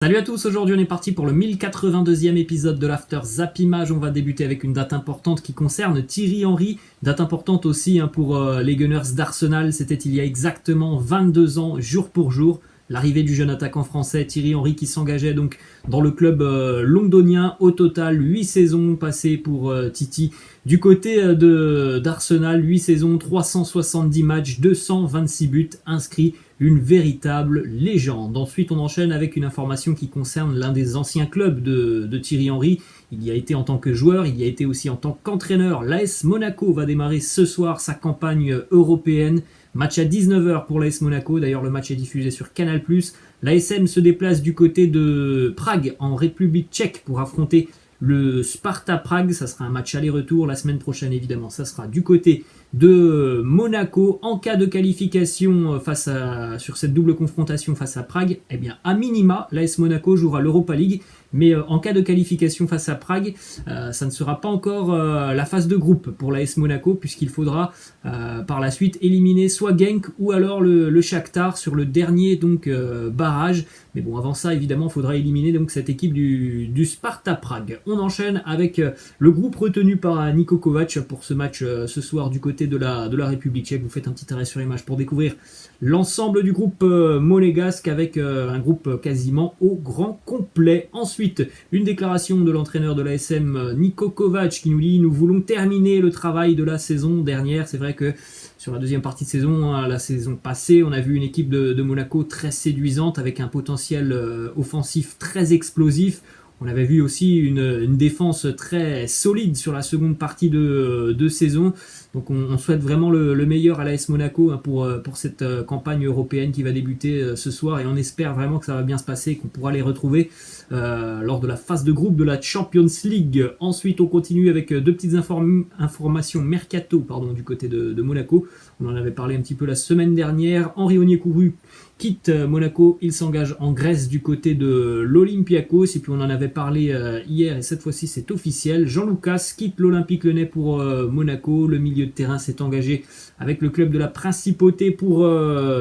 Salut à tous, aujourd'hui on est parti pour le 1082e épisode de l'After Zappimage. On va débuter avec une date importante qui concerne Thierry Henry, date importante aussi pour les Gunners d'Arsenal. C'était il y a exactement 22 ans, jour pour jour, l'arrivée du jeune attaquant français Thierry Henry qui s'engageait donc dans le club londonien. Au total, 8 saisons passées pour Titi. Du côté d'Arsenal, 8 saisons, 370 matchs, 226 buts inscrits. Une véritable légende. Ensuite, on enchaîne avec une information qui concerne l'un des anciens clubs de Thierry Henry. Il y a été en tant que joueur, il y a été aussi en tant qu'entraîneur. L'AS Monaco va démarrer ce soir sa campagne européenne. Match à 19h pour l'AS Monaco. D'ailleurs, le match est diffusé sur Canal+. L'ASM se déplace du côté de Prague, en République tchèque, pour affronter le Sparta Prague. Ça sera un match aller-retour. La semaine prochaine, évidemment, ça sera du côté de Monaco. En cas de qualification sur cette double confrontation face à Prague, eh bien à minima, l'AS Monaco jouera l'Europa League, mais en cas de qualification face à Prague, ça ne sera pas encore la phase de groupe pour l'AS Monaco, puisqu'il faudra par la suite éliminer soit Genk ou alors le Shakhtar sur le dernier barrage. Mais bon, avant ça, évidemment, il faudra éliminer donc cette équipe du Sparta Prague. On enchaîne avec le groupe retenu par Niko Kovac pour ce match ce soir du côté de la République tchèque. Vous faites un petit arrêt sur image pour découvrir l'ensemble du groupe monégasque avec un groupe quasiment au grand complet. Ensuite, une déclaration de l'entraîneur de l'ASM, Niko Kovac, qui nous dit « Nous voulons terminer le travail de la saison dernière ». C'est vrai que sur la deuxième partie de saison, la saison passée, on a vu une équipe de Monaco très séduisante avec un potentiel offensif très explosif. On avait vu aussi une défense très solide sur la seconde partie de saison. Donc on souhaite vraiment le meilleur à l'AS Monaco pour cette campagne européenne qui va débuter ce soir. Et on espère vraiment que ça va bien se passer et qu'on pourra les retrouver lors de la phase de groupe de la Champions League. Ensuite, on continue avec deux petites informations mercato du côté de Monaco. On en avait parlé un petit peu la semaine dernière. Henry Onyekuru quitte Monaco, il s'engage en Grèce du côté de l'Olympiakos. Et puis on en avait parlé hier et cette fois-ci c'est officiel. Jean Lucas quitte l'Olympique Lyonnais pour Monaco. Le milieu de terrain s'est engagé avec le club de la Principauté pour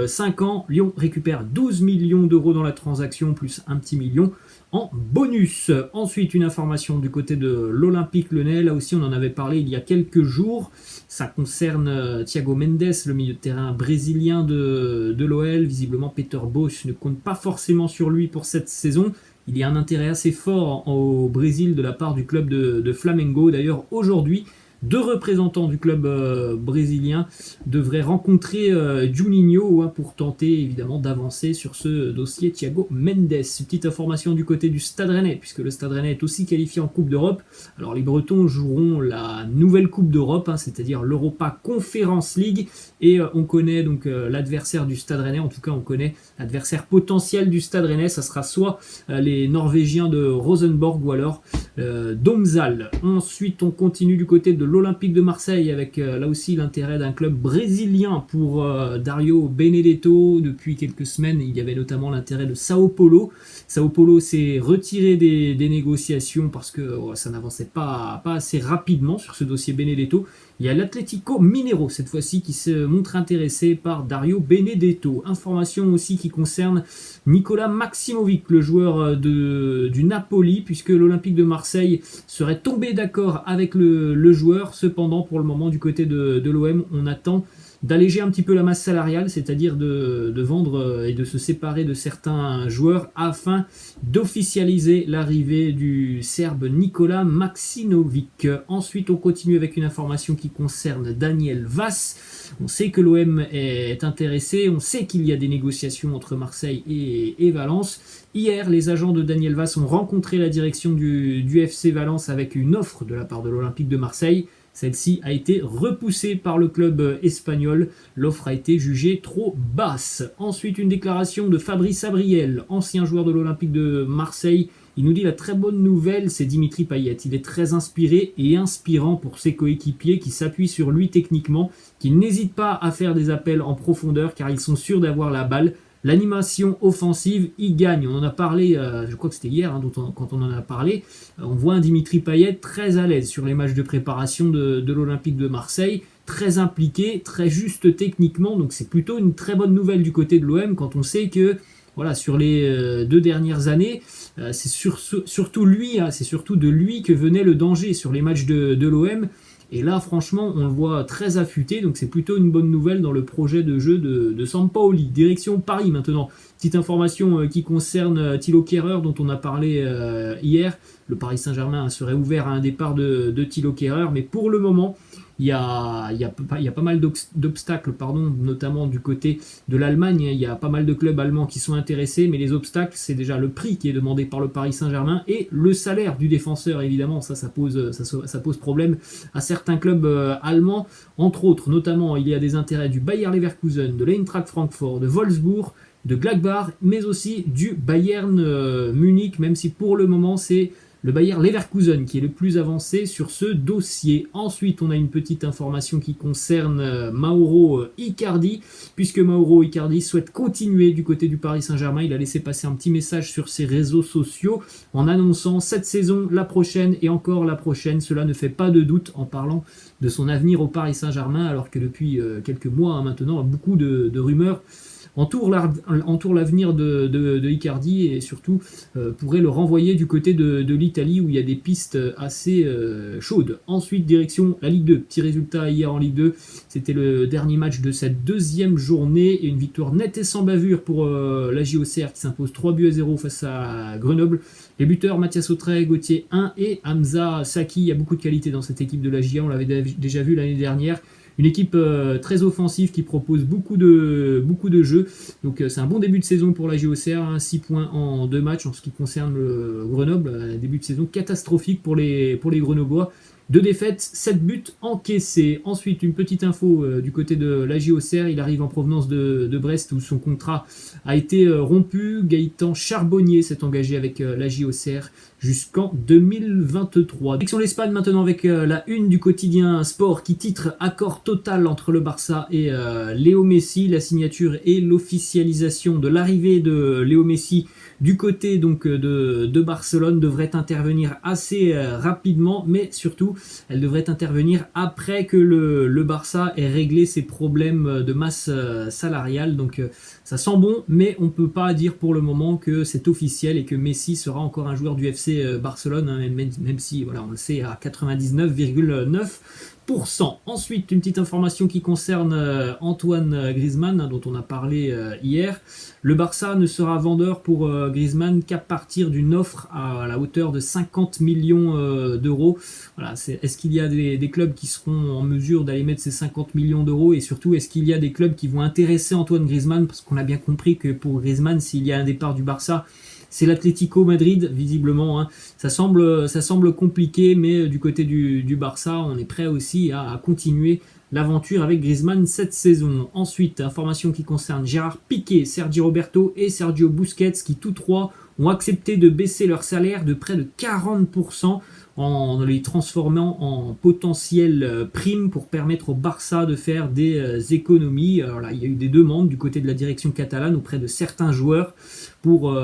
5 ans. Lyon récupère 12 millions d'euros dans la transaction, plus un petit million en bonus. Ensuite, une information du côté de l'Olympique Lyonnais. Là aussi, on en avait parlé il y a quelques jours. Ça concerne Thiago Mendes, le milieu de terrain brésilien de l'OL. Visiblement, Peter Bosz ne compte pas forcément sur lui pour cette saison. Il y a un intérêt assez fort au Brésil de la part du club de Flamengo. D'ailleurs, aujourd'hui, deux représentants du club brésilien devraient rencontrer Juninho pour tenter évidemment d'avancer sur ce dossier Thiago Mendes. Petite information du côté du Stade Rennais, puisque le Stade Rennais est aussi qualifié en Coupe d'Europe. Alors les Bretons joueront la nouvelle Coupe d'Europe, c'est-à-dire l'Europa Conference League, et on connaît donc l'adversaire du Stade Rennais, en tout cas on connaît l'adversaire potentiel du Stade Rennais, ça sera soit les Norvégiens de Rosenborg ou alors Domzal. Ensuite on continue du côté de l'Olympique de Marseille avec là aussi l'intérêt d'un club brésilien pour Dario Benedetto. Depuis quelques semaines, il y avait notamment l'intérêt de Sao Paulo. Sao Paulo s'est retiré des négociations parce que ça n'avançait pas assez rapidement sur ce dossier Benedetto. Il y a l'Atlético Mineiro cette fois-ci qui se montre intéressé par Dario Benedetto. Information aussi qui concerne Nikola Maximovic, le joueur du Napoli, puisque l'Olympique de Marseille serait tombé d'accord avec le joueur. Cependant, pour le moment, du côté de l'OM, on attend d'alléger un petit peu la masse salariale, c'est-à-dire de vendre et de se séparer de certains joueurs afin d'officialiser l'arrivée du Serbe Nikola Maximovic. Ensuite, on continue avec une information qui concerne Daniel Vass. On sait que l'OM est intéressé, on sait qu'il y a des négociations entre Marseille et Valence. Hier, les agents de Daniel Vass ont rencontré la direction du FC Valence avec une offre de la part de l'Olympique de Marseille. Celle-ci a été repoussée par le club espagnol. L'offre a été jugée trop basse. Ensuite, une déclaration de Fabrice Abriel, ancien joueur de l'Olympique de Marseille. Il nous dit la très bonne nouvelle, c'est Dimitri Payet. Il est très inspiré et inspirant pour ses coéquipiers qui s'appuient sur lui techniquement, qui n'hésitent pas à faire des appels en profondeur car ils sont sûrs d'avoir la balle. L'animation offensive, il gagne. On en a parlé, je crois que c'était hier, quand on en a parlé. On voit un Dimitri Payet très à l'aise sur les matchs de préparation de l'Olympique de Marseille, très impliqué, très juste techniquement. Donc c'est plutôt une très bonne nouvelle du côté de l'OM quand on sait que voilà, sur les 2 dernières années. Surtout lui, hein, c'est surtout de lui que venait le danger sur les matchs de l'OM. Et là, franchement, on le voit très affûté, donc c'est plutôt une bonne nouvelle dans le projet de jeu de Sampaoli. Direction Paris maintenant. Petite information qui concerne Thilo Kehrer, dont on a parlé hier. Le Paris Saint-Germain serait ouvert à un départ de Thilo Kehrer, mais pour le moment, il y a pas mal d'obstacles, notamment du côté de l'Allemagne. Il y a pas mal de clubs allemands qui sont intéressés, mais les obstacles, c'est déjà le prix qui est demandé par le Paris Saint-Germain et le salaire du défenseur, évidemment. Ça pose problème à certains clubs allemands. Entre autres, notamment, il y a des intérêts du Bayer Leverkusen, de l'Eintracht Francfort, de Wolfsburg, de Gladbach, mais aussi du Bayern Munich, même si pour le moment, c'est le Bayer Leverkusen qui est le plus avancé sur ce dossier. Ensuite, on a une petite information qui concerne Mauro Icardi, puisque Mauro Icardi souhaite continuer du côté du Paris Saint-Germain. Il a laissé passer un petit message sur ses réseaux sociaux en annonçant cette saison, la prochaine et encore la prochaine. Cela ne fait pas de doute en parlant de son avenir au Paris Saint-Germain, alors que depuis quelques mois maintenant, beaucoup de rumeurs entoure l'avenir de Icardi et surtout pourrait le renvoyer du côté de l'Italie où il y a des pistes assez chaudes. Ensuite, direction la Ligue 2. Petit résultat hier en Ligue 2. C'était le dernier match de cette deuxième journée et une victoire nette et sans bavure pour la JOCR qui s'impose 3-0 face à Grenoble. Les buteurs Mathias Autrey, Gauthier 1 et Hamza Saki. Il y a beaucoup de qualité dans cette équipe de la JA. On l'avait déjà vu l'année dernière. Une équipe très offensive qui propose beaucoup de jeux. Donc c'est un bon début de saison pour la JOCR, 6 points en 2 matchs en ce qui concerne le Grenoble. Un début de saison catastrophique pour les Grenoblois. 2 défaites, 7 buts encaissés. Ensuite, une petite info du côté de la JOCR. Il arrive en provenance de Brest où son contrat a été rompu. Gaëtan Charbonnier s'est engagé avec la JOCR jusqu'en 2023. Direction l'Espagne maintenant avec la une du quotidien Sport qui titre accord total entre le Barça et Léo Messi. La signature et l'officialisation de l'arrivée de Léo Messi du côté donc de Barcelone devrait intervenir assez rapidement, mais surtout elle devrait intervenir après que le Barça ait réglé ses problèmes de masse salariale. Donc ça sent bon, mais on ne peut pas dire pour le moment que c'est officiel et que Messi sera encore un joueur du FC Barcelone, hein, même si voilà, on le sait à 99,9%. Ensuite, une petite information qui concerne Antoine Griezmann, dont on a parlé hier. Le Barça ne sera vendeur pour Griezmann qu'à partir d'une offre à la hauteur de 50 millions d'euros. Voilà, est-ce qu'il y a des clubs qui seront en mesure d'aller mettre ces 50 millions d'euros et surtout, est-ce qu'il y a des clubs qui vont intéresser Antoine Griezmann? Parce qu'on a bien compris que pour Griezmann, s'il y a un départ du Barça, c'est l'Atlético Madrid, visiblement. Hein. Ça semble compliqué, mais du côté du Barça, on est prêt aussi à continuer l'aventure avec Griezmann cette saison. Ensuite, information qui concerne Gérard Piqué, Sergi Roberto et Sergio Busquets, qui tous trois ont accepté de baisser leur salaire de près de 40% en les transformant en potentielles primes pour permettre au Barça de faire des économies. Alors là, il y a eu des demandes du côté de la direction catalane auprès de certains joueurs pour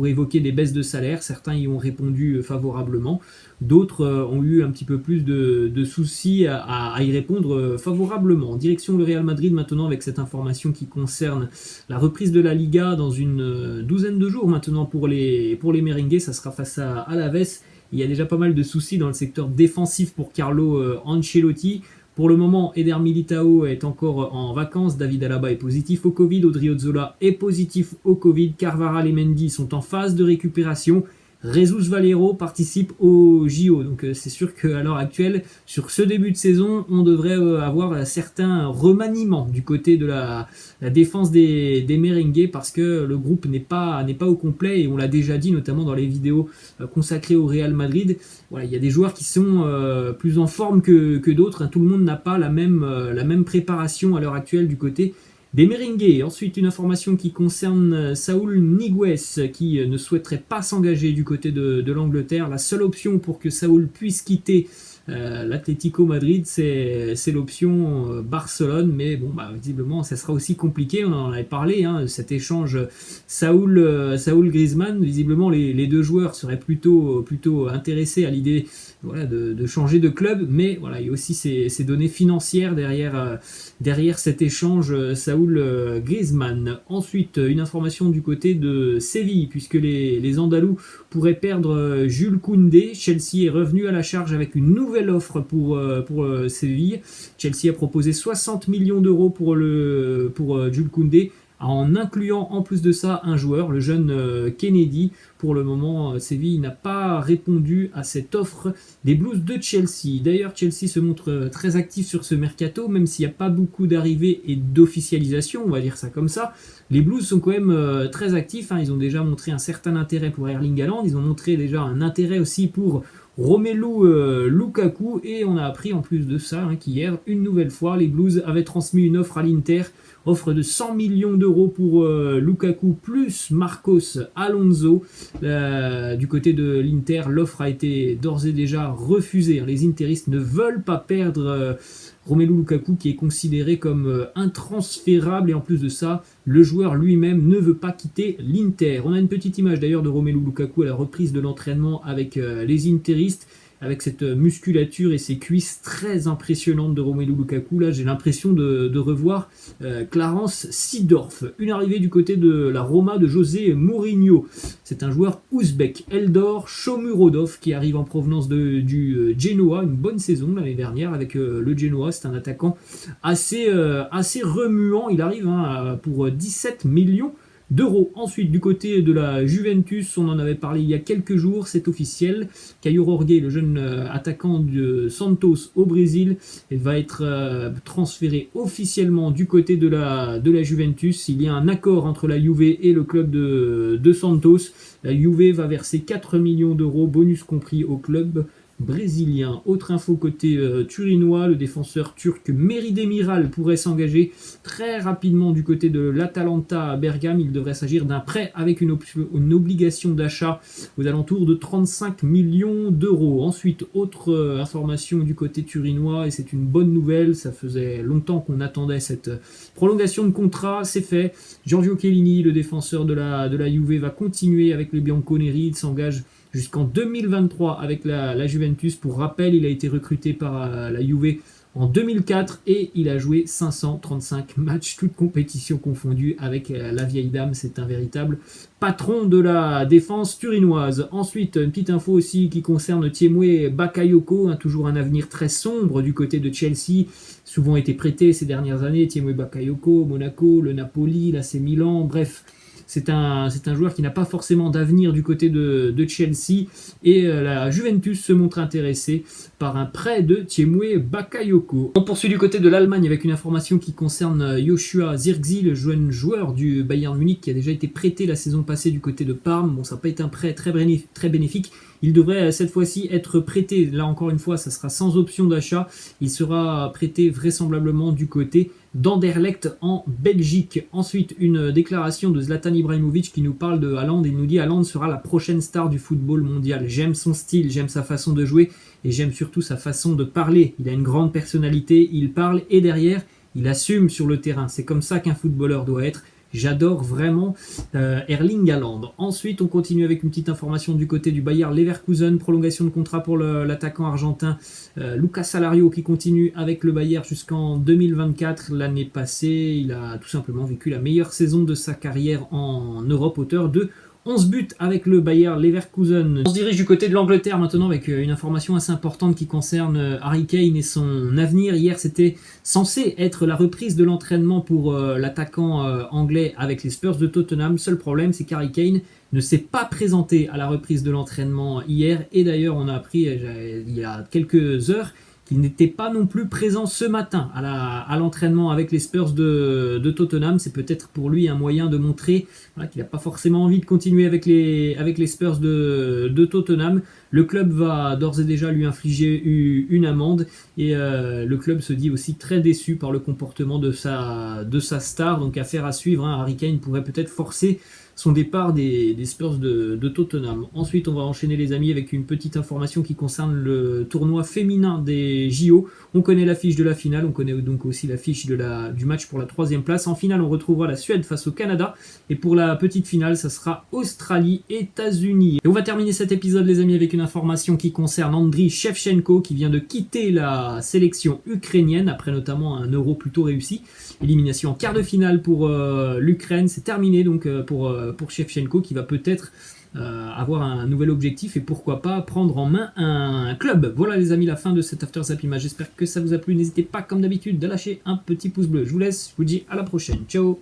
évoquer des baisses de salaire. Certains y ont répondu favorablement. D'autres ont eu un petit peu plus de soucis à y répondre favorablement. En direction le Real Madrid maintenant avec cette information qui concerne la reprise de la Liga dans une douzaine de jours maintenant pour les merengues. Ça sera face à Alaves. Il y a déjà pas mal de soucis dans le secteur défensif pour Carlo Ancelotti. Pour le moment, Eder Militao est encore en vacances, David Alaba est positif au Covid, Odriozola est positif au Covid, Carvajal et Mendy sont en phase de récupération. Jesus Valero participe au JO. Donc c'est sûr qu'à l'heure actuelle, sur ce début de saison, on devrait avoir certains remaniements du côté de la défense des merengues parce que le groupe n'est pas au complet et on l'a déjà dit notamment dans les vidéos consacrées au Real Madrid. Voilà, il y a des joueurs qui sont plus en forme que d'autres. Hein. Tout le monde n'a pas la même préparation à l'heure actuelle du côté des merengues. Ensuite, une information qui concerne Saúl Ñíguez qui ne souhaiterait pas s'engager du côté de l'Angleterre. La seule option pour que Saúl puisse quitter l'Atlético Madrid, c'est l'option Barcelone, mais bon, visiblement, ça sera aussi compliqué. On en avait parlé, hein, cet échange Saúl Griezmann. Visiblement, les deux joueurs seraient plutôt intéressés à l'idée de changer de club, mais voilà, il y a aussi ces données financières derrière cet échange Saúl Griezmann. Ensuite, une information du côté de Séville, puisque les Andalous pourraient perdre Jules Koundé. Chelsea est revenu à la charge avec une nouvelle offre pour Séville. Chelsea a proposé 60 millions d'euros pour Jules Koundé, en incluant en plus de ça un joueur, le jeune Kennedy. Pour le moment, Séville n'a pas répondu à cette offre des Blues de Chelsea. D'ailleurs, Chelsea se montre très actif sur ce mercato, même s'il n'y a pas beaucoup d'arrivées et d'officialisation, on va dire ça comme ça. Les Blues sont quand même très actifs, hein. Ils ont déjà montré un certain intérêt pour Erling Haaland, ils ont montré déjà un intérêt aussi pour Romelu Lukaku, et on a appris en plus de ça qu'hier, une nouvelle fois, les Blues avaient transmis une offre à l'Inter, offre de 100 millions d'euros pour Lukaku plus Marcos Alonso. Du côté de l'Inter, l'offre a été d'ores et déjà refusée. Les interistes ne veulent pas perdre Romelu Lukaku, qui est considéré comme intransférable, et en plus de ça, le joueur lui-même ne veut pas quitter l'Inter. On a une petite image d'ailleurs de Romelu Lukaku à la reprise de l'entraînement avec les interistes, avec cette musculature et ces cuisses très impressionnantes de Romelu Lukaku. Là, j'ai l'impression de revoir Clarence Seedorf. Une arrivée du côté de la Roma de José Mourinho. C'est un joueur ouzbek, Eldor Shomurodov, qui arrive en provenance du Genoa. Une bonne saison l'année dernière avec le Genoa. C'est un attaquant assez remuant. Il arrive pour 17 millions d'euros. Ensuite, du côté de la Juventus, on en avait parlé il y a quelques jours, c'est officiel. Caio Jorge, le jeune attaquant de Santos au Brésil, va être transféré officiellement du côté de la Juventus. Il y a un accord entre la Juve et le club de Santos. La Juve va verser 4 millions d'euros, bonus compris, au club brésilien. Autre info côté turinois, le défenseur turc Merih Demiral pourrait s'engager très rapidement du côté de l'Atalanta à Bergame. Il devrait s'agir d'un prêt avec une obligation d'achat aux alentours de 35 millions d'euros. Ensuite, autre information du côté turinois, et c'est une bonne nouvelle, ça faisait longtemps qu'on attendait cette prolongation de contrat, c'est fait. Giorgio Chiellini, le défenseur de la Juve, va continuer avec les Bianconeri. Il s'engage jusqu'en 2023 avec la Juventus. Pour rappel, il a été recruté par la Juve en 2004 et il a joué 535 matchs, toutes compétitions confondues, avec la vieille dame. C'est un véritable patron de la défense turinoise. Ensuite, une petite info aussi qui concerne Tiemoué Bakayoko, toujours un avenir très sombre du côté de Chelsea, souvent été prêté ces dernières années. Tiemoué Bakayoko, Monaco, le Napoli, l'AC Milan, bref. C'est un joueur qui n'a pas forcément d'avenir du côté de Chelsea, et la Juventus se montre intéressée par un prêt de Tiemoué Bakayoko. On poursuit du côté de l'Allemagne avec une information qui concerne Joshua Zirkzee, le jeune joueur du Bayern Munich qui a déjà été prêté la saison passée du côté de Parme. Bon, ça n'a pas été un prêt très bénéfique. Il devrait cette fois-ci être prêté, là encore une fois, ça sera sans option d'achat. Il sera prêté vraisemblablement du côté d'Anderlecht en Belgique. Ensuite, une déclaration de Zlatan Ibrahimovic qui nous parle de Haaland. Il nous dit: Haaland sera la prochaine star du football mondial. J'aime son style, j'aime sa façon de jouer et j'aime surtout sa façon de parler. Il a une grande personnalité, il parle et derrière, il assume sur le terrain. C'est comme ça qu'un footballeur doit être. J'adore vraiment Erling Haaland. Ensuite, on continue avec une petite information du côté du Bayer Leverkusen. Prolongation de contrat pour l'attaquant argentin Lucas Salario, qui continue avec le Bayer jusqu'en 2024. L'année passée, il a tout simplement vécu la meilleure saison de sa carrière en Europe, auteur de 11 buts avec le Bayer Leverkusen. On se dirige du côté de l'Angleterre maintenant avec une information assez importante qui concerne Harry Kane et son avenir. Hier, c'était censé être la reprise de l'entraînement pour l'attaquant anglais avec les Spurs de Tottenham. Seul problème, c'est qu'Harry Kane ne s'est pas présenté à la reprise de l'entraînement hier. Et d'ailleurs, on a appris il y a quelques heures qu'il n'était pas non plus présent ce matin à l'entraînement avec les Spurs de Tottenham. C'est peut-être pour lui un moyen de montrer qu'il n'a pas forcément envie de continuer avec les Spurs de Tottenham. Le club va d'ores et déjà lui infliger une amende, et le club se dit aussi très déçu par le comportement de sa star. Donc affaire à suivre. Harry Kane pourrait peut-être forcer son départ des Spurs de Tottenham. Ensuite, on va enchaîner les amis avec une petite information qui concerne le tournoi féminin des JO. On connaît l'affiche de la finale, on connaît donc aussi l'affiche du match pour la 3e place. En finale, on retrouvera la Suède face au Canada. Et pour la petite finale, ça sera Australie-États-Unis. Et on va terminer cet épisode les amis avec une information qui concerne Andriy Shevchenko qui vient de quitter la sélection ukrainienne après notamment un Euro plutôt réussi. Élimination en quart de finale pour l'Ukraine, c'est terminé donc pour Shevchenko qui va peut-être avoir un nouvel objectif et pourquoi pas prendre en main un club. Voilà les amis, la fin de cet After Zappima. J'espère que ça vous a plu. N'hésitez pas comme d'habitude de lâcher un petit pouce bleu. Je vous laisse, je vous dis à la prochaine. Ciao.